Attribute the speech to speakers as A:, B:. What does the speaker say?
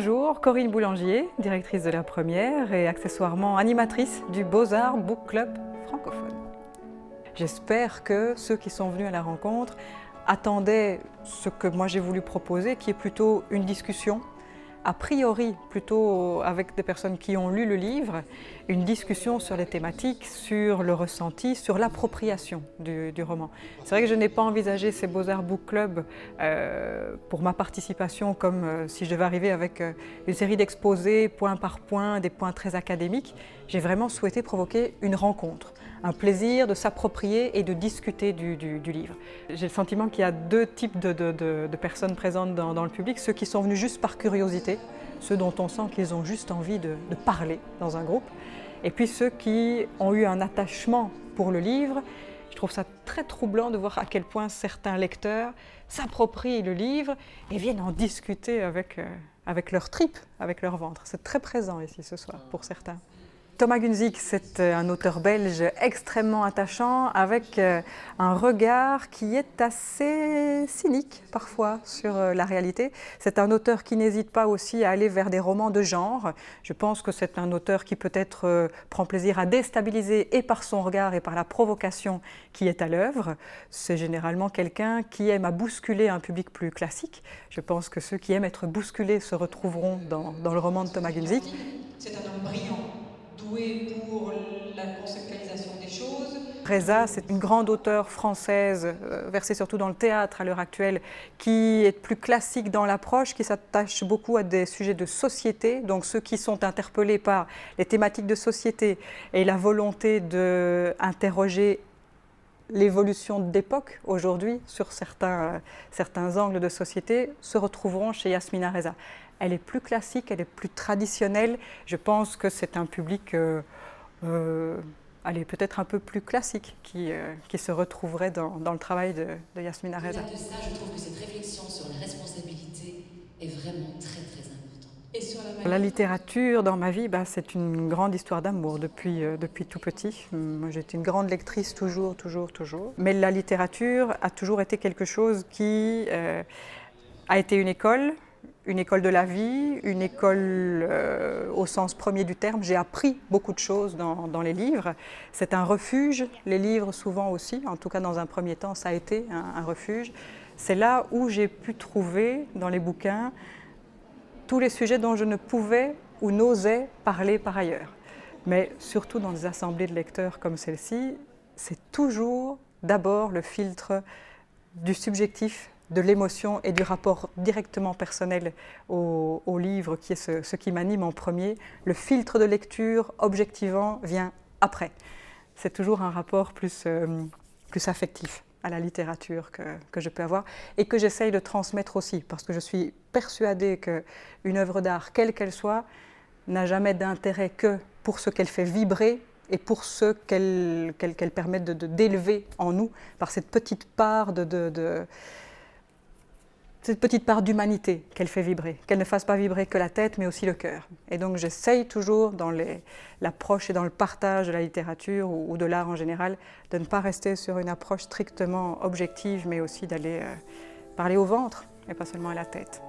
A: Bonjour, Corinne Boulangier, directrice de la première et accessoirement animatrice du Beaux-Arts Book Club francophone. J'espère que ceux qui sont venus à la rencontre attendaient ce que moi j'ai voulu proposer, qui est plutôt une discussion, a priori plutôt avec des personnes qui ont lu le livre, une discussion sur les thématiques, sur le ressenti, sur l'appropriation du roman. C'est vrai que je n'ai pas envisagé ces Beaux-Arts Book Club pour ma participation comme si je devais arriver avec une série d'exposés point par point, des points très académiques. J'ai vraiment souhaité provoquer une rencontre, un plaisir de s'approprier et de discuter du livre. J'ai le sentiment qu'il y a deux types de personnes présentes dans le public, ceux qui sont venus juste par curiosité, ceux dont on sent qu'ils ont juste envie de parler dans un groupe, et puis ceux qui ont eu un attachement pour le livre. Je trouve ça très troublant de voir à quel point certains lecteurs s'approprient le livre et viennent en discuter avec leurs tripes, avec leur ventre. C'est très présent ici ce soir pour certains. Thomas Gunzig, c'est un auteur belge extrêmement attachant, avec un regard qui est assez cynique parfois sur la réalité. C'est un auteur qui n'hésite pas aussi à aller vers des romans de genre. Je pense que c'est un auteur qui peut-être prend plaisir à déstabiliser et par son regard et par la provocation qui est à l'œuvre. C'est généralement quelqu'un qui aime à bousculer un public plus classique. Je pense que ceux qui aiment être bousculés se retrouveront dans le roman de Thomas Gunzig.
B: C'est un homme brillant, doué pour la conceptualisation des choses.
A: Reza, c'est une grande auteure française, versée surtout dans le théâtre à l'heure actuelle, qui est plus classique dans l'approche, qui s'attache beaucoup à des sujets de société, donc ceux qui sont interpellés par les thématiques de société et la volonté d'interroger l'évolution d'époque aujourd'hui sur certains angles de société se retrouveront chez Yasmina Reza. Elle est plus classique, elle est plus traditionnelle. Je pense que c'est un public peut-être un peu plus classique qui se retrouverait dans le travail de Yasmina Reza.
C: Au-delà de ça, je trouve que cette réflexion sur la responsabilité est vraiment très très importante.
B: Et sur
A: La littérature dans ma vie, c'est une grande histoire d'amour depuis tout petit. Moi, j'ai été une grande lectrice toujours. Mais la littérature a toujours été quelque chose qui a été une école de la vie, une école au sens premier du terme. J'ai appris beaucoup de choses dans les livres. C'est un refuge, les livres souvent aussi, en tout cas dans un premier temps, ça a été un refuge. C'est là où j'ai pu trouver dans les bouquins tous les sujets dont je ne pouvais ou n'osais parler par ailleurs. Mais surtout dans des assemblées de lecteurs comme celle-ci, c'est toujours d'abord le filtre du subjectif, de l'émotion et du rapport directement personnel au livre qui est ce qui m'anime en premier. Le filtre de lecture objectivant vient après. C'est toujours un rapport plus affectif à la littérature que je peux avoir et que j'essaye de transmettre aussi, parce que je suis persuadée qu'une œuvre d'art, quelle qu'elle soit, n'a jamais d'intérêt que pour ce qu'elle fait vibrer et pour ce qu'elle permet d'élever en nous par cette petite part d'humanité qu'elle fait vibrer, qu'elle ne fasse pas vibrer que la tête, mais aussi le cœur. Et donc j'essaye toujours, dans l'approche et dans le partage de la littérature ou de l'art en général, de ne pas rester sur une approche strictement objective, mais aussi d'aller parler au ventre et pas seulement à la tête.